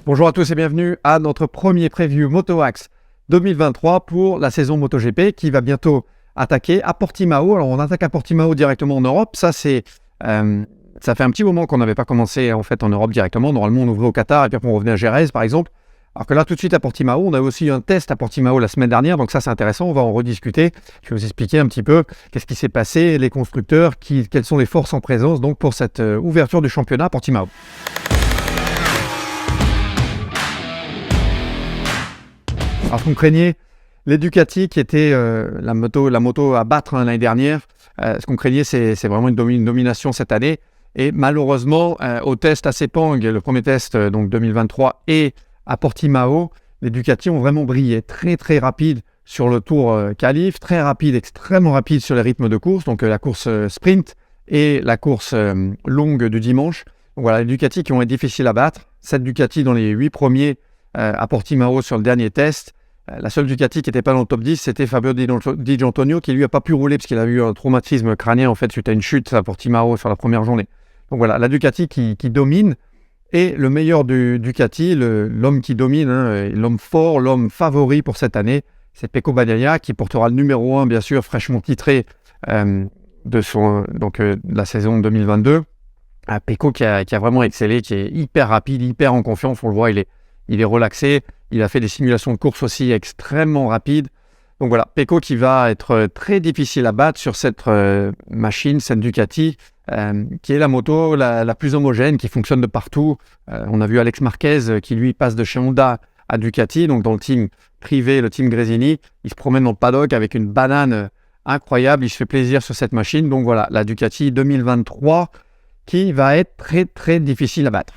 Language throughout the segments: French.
Bonjour à tous et bienvenue à notre premier preview MotoAx 2023 pour la saison MotoGP qui va bientôt attaquer à Portimao. Alors on attaque à Portimao directement en Europe. Ça fait un petit moment qu'on n'avait pas commencé en fait en Europe directement. Normalement on ouvrait au Qatar et puis après on revenait à Jerez par exemple. Alors que là tout de suite à Portimao, on a aussi eu un test à Portimao la semaine dernière. Donc ça c'est intéressant, on va en rediscuter. Je vais vous expliquer un petit peu qu'est-ce qui s'est passé, les constructeurs, quelles sont les forces en présence donc pour cette ouverture du championnat à Portimao. Alors, qu'on craignait, les Ducati qui était la moto à battre l'année dernière, ce qu'on craignait, c'est vraiment une domination cette année. Et malheureusement, au test à Sepang, le premier test donc 2023, et à Portimao, les Ducati ont vraiment brillé. Très très rapide sur le tour qualif, très rapide, extrêmement rapide sur les rythmes de course, donc la course sprint et la course longue du dimanche. Donc voilà, les Ducati qui ont été difficiles à battre. 7 Ducati dans les 8 premiers à Portimao sur le dernier test. La seule Ducati qui n'était pas dans le top 10, c'était Fabio Di Giannantonio qui lui n'a pas pu rouler parce qu'il a eu un traumatisme crânien en fait suite à une chute à Portimao sur la première journée. Donc voilà, la Ducati qui domine et le meilleur du Ducati, l'homme qui domine, l'homme fort, l'homme favori pour cette année, c'est Pecco Bagnaia qui portera le numéro 1 bien sûr fraîchement titré de la saison 2022. Pecco qui a vraiment excellé, qui est hyper rapide, hyper en confiance, on le voit, il est relaxé. Il a fait des simulations de course aussi extrêmement rapides. Donc voilà, Pecco qui va être très difficile à battre sur cette machine, cette Ducati, qui est la moto la plus homogène, qui fonctionne de partout. On a vu Alex Marquez qui lui passe de chez Honda à Ducati, donc dans le team privé, le team Gresini. Il se promène dans le paddock avec une banane incroyable, il se fait plaisir sur cette machine. Donc voilà, la Ducati 2023 qui va être très très difficile à battre.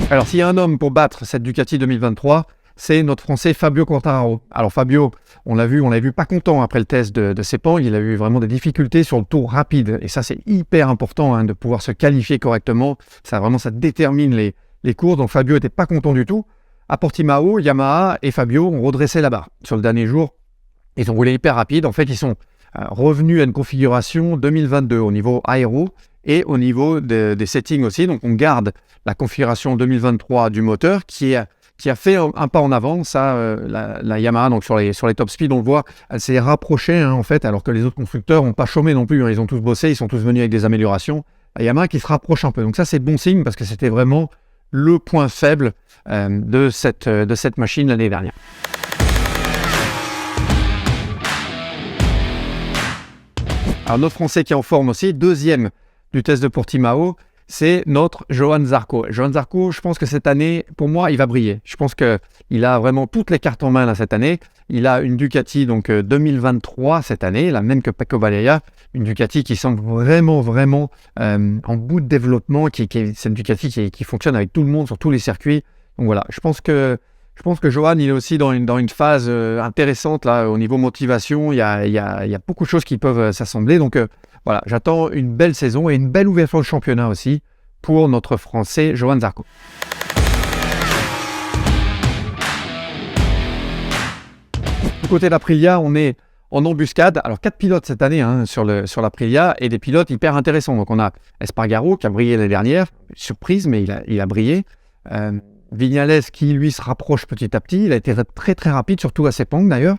Alors, s'il y a un homme pour battre cette Ducati 2023, c'est notre Français Fabio Quartararo. Alors, Fabio, on l'a vu pas content après le test de Sepang. Il a eu vraiment des difficultés sur le tour rapide. Et ça, c'est hyper important de pouvoir se qualifier correctement. Ça détermine les courses. Donc, Fabio n'était pas content du tout. À Portimao, Yamaha et Fabio ont redressé la barre. Sur le dernier jour, ils ont roulé hyper rapide. En fait, ils sont revenus à une configuration 2022 au niveau aéro et au niveau des settings aussi. Donc, on garde la configuration 2023 du moteur qui a fait un pas en avant. Ça, la Yamaha, donc sur les top speed, on le voit, elle s'est rapprochée en fait, alors que les autres constructeurs n'ont pas chômé non plus. Ils ont tous bossé, ils sont tous venus avec des améliorations. La Yamaha qui se rapproche un peu. Donc ça, c'est bon signe parce que c'était vraiment le point faible de cette machine l'année dernière. Alors, notre Français qui est en forme aussi, deuxième du test de Portimao, c'est notre Johann Zarco. Johann Zarco, je pense que cette année, pour moi, il va briller. Je pense qu'il a vraiment toutes les cartes en main là, cette année. Il a une Ducati donc 2023 cette année, la même que Pecco Bagnaia, une Ducati qui semble vraiment en bout de développement, c'est une Ducati qui fonctionne avec tout le monde sur tous les circuits. Donc voilà, je pense que Johann, il est aussi dans une phase intéressante là, au niveau motivation. Il y a beaucoup de choses qui peuvent s'assembler. Donc voilà, j'attends une belle saison et une belle ouverture de championnat aussi pour notre Français Johann Zarco. Du côté d'Aprilia, on est en embuscade. Alors 4 pilotes cette année sur l'Aprilia et des pilotes hyper intéressants. Donc on a Espargaro qui a brillé l'année dernière, surprise mais il a brillé. Vignales qui lui se rapproche petit à petit, il a été très très rapide, surtout à Sepang d'ailleurs.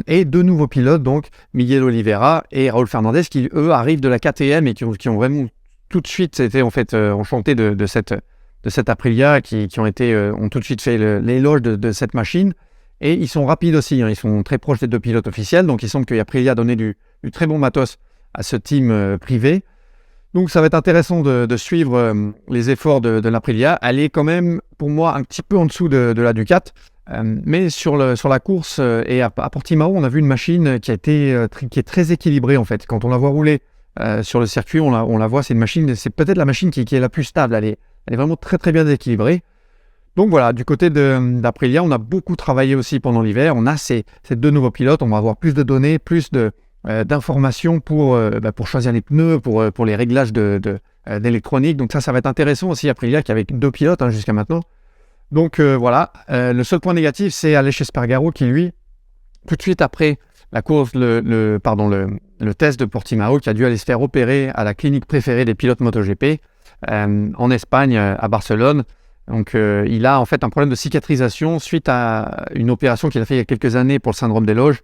Et deux nouveaux pilotes, donc Miguel Oliveira et Raúl Fernandez, qui eux arrivent de la KTM et qui ont vraiment tout de suite été en fait enchantés de cette Aprilia, qui ont tout de suite fait l'éloge de cette machine. Et ils sont rapides aussi, ils sont très proches des deux pilotes officiels, donc il semble que Aprilia a donné du très bon matos à ce team privé. Donc ça va être intéressant de suivre les efforts de l'Aprilia. Elle est quand même, pour moi, un petit peu en dessous de la Ducati. Mais sur la course et à Portimao, on a vu une machine qui est très équilibrée en fait. Quand on la voit rouler sur le circuit, on la voit, c'est peut-être la machine qui est la plus stable. Elle est vraiment très très bien équilibrée. Donc voilà, du côté d'Aprilia, on a beaucoup travaillé aussi pendant l'hiver. On a ces deux nouveaux pilotes, on va avoir plus de données, plus d'informations pour choisir les pneus, pour les réglages d'électronique. Donc ça va être intéressant aussi Aprilia qui avait deux pilotes jusqu'à maintenant. Donc voilà, le seul point négatif, c'est Aleix Espargaro qui lui, tout de suite après la course, le test de Portimao, qui a dû aller se faire opérer à la clinique préférée des pilotes MotoGP en Espagne, à Barcelone. Donc, il a en fait un problème de cicatrisation suite à une opération qu'il a fait il y a quelques années pour le syndrome des loges.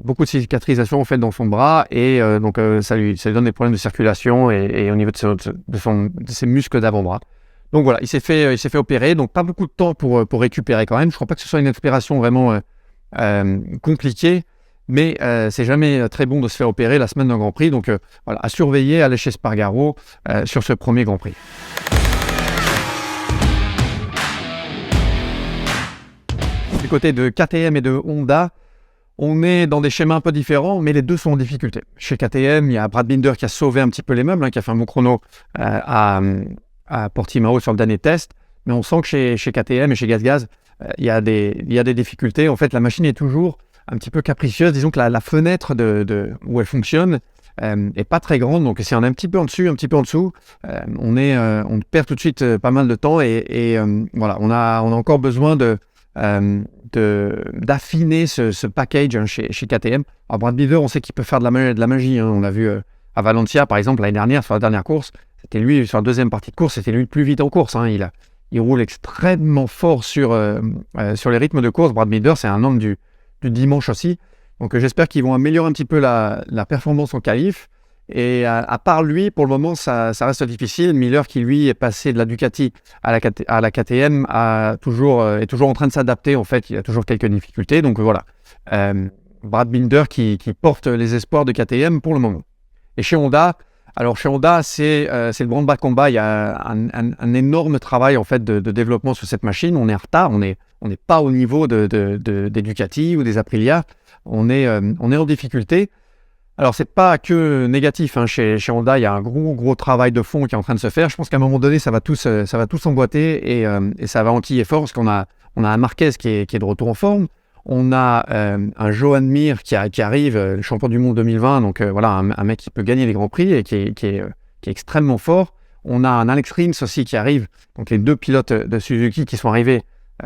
Beaucoup de cicatrisation en fait dans son bras et ça lui donne des problèmes de circulation et au niveau de ses muscles d'avant-bras. Donc voilà, il s'est fait opérer, donc pas beaucoup de temps pour récupérer quand même. Je ne crois pas que ce soit une opération vraiment compliquée, mais c'est jamais très bon de se faire opérer la semaine d'un Grand Prix. Donc voilà, à surveiller, aller chez Spargaro sur ce premier Grand Prix. Du côté de KTM et de Honda, on est dans des schémas un peu différents, mais les deux sont en difficulté. Chez KTM, il y a Brad Binder qui a sauvé un petit peu les meubles, qui a fait un bon chrono à Portimao sur le dernier test. Mais on sent que chez KTM et chez GasGas, il y a des difficultés. En fait, la machine est toujours un petit peu capricieuse. Disons que la fenêtre où elle fonctionne est pas très grande. Donc, si on est un petit peu en dessus, un petit peu en dessous, on perd tout de suite pas mal de temps. Et voilà, on a encore besoin d'affiner ce package chez KTM. Alors Brad Binder, on sait qu'il peut faire de la magie. On l'a vu à Valencia, par exemple, l'année dernière, sur la dernière course. C'était lui, sur la deuxième partie de course, c'était lui le plus vite en course. Il roule extrêmement fort sur les rythmes de course. Brad Binder, c'est un homme du dimanche aussi. Donc j'espère qu'ils vont améliorer un petit peu la performance en qualif. Et à part lui, pour le moment, ça reste difficile. Miller, qui lui est passé de la Ducati à la KTM, est toujours en train de s'adapter. En fait, il a toujours quelques difficultés. Donc voilà, Brad Binder qui porte les espoirs de KTM pour le moment. Et chez Honda, c'est le branle-bas de combat. Il y a un énorme travail en fait de développement sur cette machine. On est en retard. On n'est pas au niveau des Ducati ou des Aprilia. On est en difficulté. Alors, c'est pas que négatif. Chez Honda, il y a un gros travail de fond qui est en train de se faire. Je pense qu'à un moment donné, ça va tous s'emboîter et ça va enquiller fort parce qu'on a un Marquez qui est de retour en forme. On a un Joan Mir qui arrive, le champion du monde 2020. Donc voilà, un mec qui peut gagner les Grands Prix et qui est extrêmement fort. On a un Alex Rins aussi qui arrive. Donc les deux pilotes de Suzuki qui sont arrivés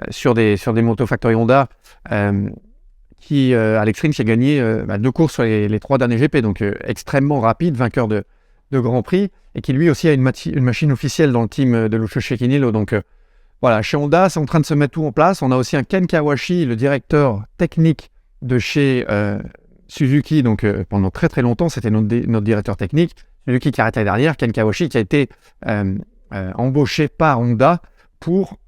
sur des motos Factory Honda. Alex Rins qui a gagné 2 courses sur les 3 derniers GP, donc extrêmement rapide, vainqueur de Grand Prix, et qui lui aussi a une machine officielle dans le team de Lucio Cecchinello. Donc voilà, chez Honda, c'est en train de se mettre tout en place. On a aussi un Ken Kawashi, le directeur technique de chez Suzuki, donc pendant très très longtemps, c'était notre directeur technique. Suzuki qui arrête l'année dernière, Ken Kawashi qui a été embauché par Honda pour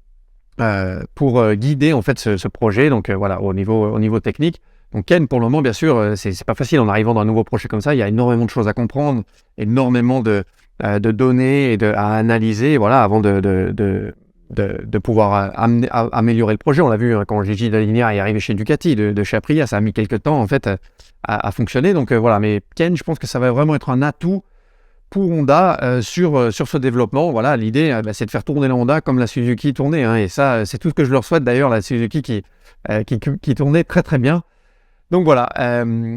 guider en fait ce projet, donc voilà, au niveau technique. Donc Ken, pour le moment, bien sûr, c'est pas facile en arrivant dans un nouveau projet comme ça. Il y a énormément de choses à comprendre, énormément de données et à analyser, voilà, avant de pouvoir améliorer le projet. On l'a vu quand Gigi Dall'Igna est arrivé chez Ducati, de chez Aprilia, ça a mis quelques temps en fait à fonctionner. Donc voilà, mais Ken, je pense que ça va vraiment être un atout pour Honda sur ce développement. Voilà, l'idée, c'est de faire tourner la Honda comme la Suzuki tournait. Et ça, c'est tout ce que je leur souhaite d'ailleurs, la Suzuki qui tournait très très bien. Donc voilà,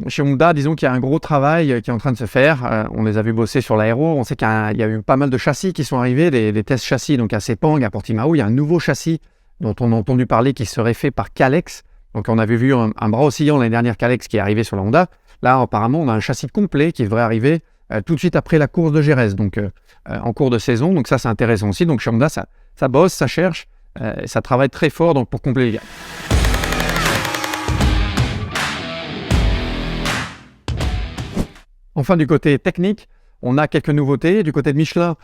chez Honda, disons qu'il y a un gros travail qui est en train de se faire. On les a vus bosser sur l'aéro. On sait qu'il y a eu pas mal de châssis qui sont arrivés, des tests châssis. Donc à Sepang, à Portimao, il y a un nouveau châssis dont on a entendu parler qui serait fait par Kalex. Donc on avait vu un bras oscillant l'année dernière Kalex qui est arrivé sur la Honda. Là, apparemment, on a un châssis complet qui devrait arriver tout de suite après la course de Jerez, donc en cours de saison. Donc ça, c'est intéressant aussi. Donc chez Honda, ça bosse, ça cherche, ça travaille très fort donc, pour combler les gaps. Enfin, du côté technique, on a quelques nouveautés. Du côté de Michelin,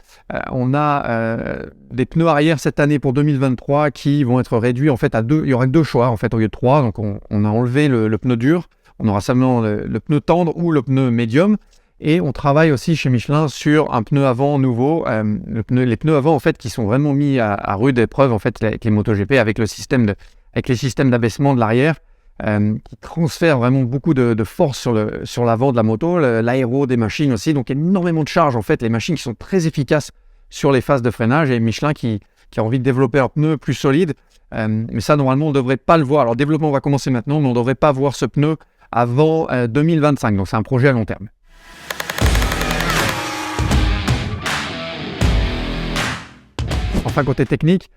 on a des pneus arrière cette année pour 2023 qui vont être réduits en fait à 2. Il y aura que 2 choix en fait au lieu de 3. Donc on a enlevé le pneu dur. On aura seulement le pneu tendre ou le pneu médium. Et on travaille aussi chez Michelin sur un pneu avant nouveau. Les pneus avant en fait qui sont vraiment mis à rude épreuve en fait avec les MotoGP, avec les systèmes d'abaissement de l'arrière. Qui transfère vraiment beaucoup de force sur l'avant de la moto, l'aéro des machines aussi, donc énormément de charge en fait, les machines qui sont très efficaces sur les phases de freinage, et Michelin qui a envie de développer un pneu plus solide, mais ça normalement on ne devrait pas le voir. Alors le développement va commencer maintenant, mais on ne devrait pas voir ce pneu avant 2025, donc c'est un projet à long terme. Enfin côté technique,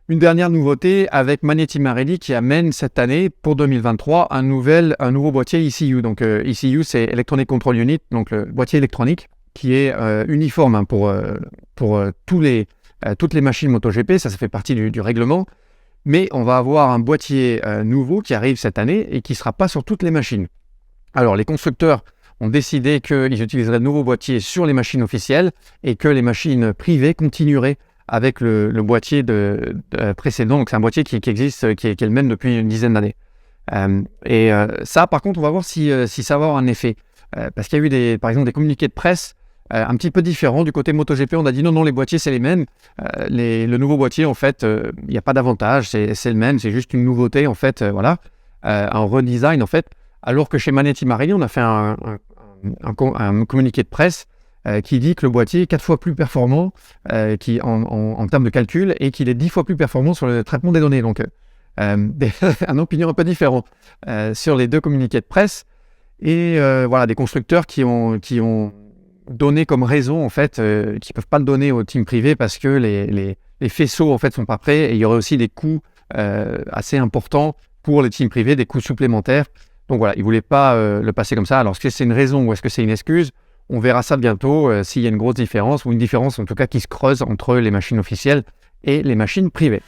Une dernière nouveauté avec Magneti Marelli qui amène cette année, pour 2023, un nouveau boîtier ECU. Donc ECU, c'est Electronic Control Unit, donc le boîtier électronique qui est uniforme pour toutes les machines MotoGP. Ça fait partie du règlement. Mais on va avoir un boîtier nouveau qui arrive cette année et qui ne sera pas sur toutes les machines. Alors les constructeurs ont décidé qu'ils utiliseraient le nouveau boîtier sur les machines officielles et que les machines privées continueraient avec le boîtier précédent. Donc c'est un boîtier qui existe, qui est le même depuis une dizaine d'années. Ça, par contre, on va voir si ça va avoir un effet. Parce qu'il y a eu par exemple des communiqués de presse un petit peu différents. Du côté MotoGP, on a dit non, les boîtiers, c'est les mêmes. Le nouveau boîtier, en fait, il n'y a pas d'avantage, c'est le même, c'est juste une nouveauté, en fait, un redesign, en fait. Alors que chez Magneti Marelli, on a fait un communiqué de presse qui dit que le boîtier est 4 fois plus performant en termes de calcul et qu'il est 10 fois plus performant sur le traitement des données. Donc, une opinion un peu différente sur les deux communiqués de presse. Et des constructeurs qui ont donné comme raison, en fait, qui ne peuvent pas le donner aux teams privés parce que les faisceaux, en fait, sont pas prêts et il y aurait aussi des coûts assez importants pour les teams privés, des coûts supplémentaires. Donc voilà, ils ne voulaient pas le passer comme ça. Alors, est-ce que c'est une raison ou est-ce que c'est une excuse ? On verra ça bientôt, s'il y a une grosse différence, ou une différence en tout cas qui se creuse entre les machines officielles et les machines privées.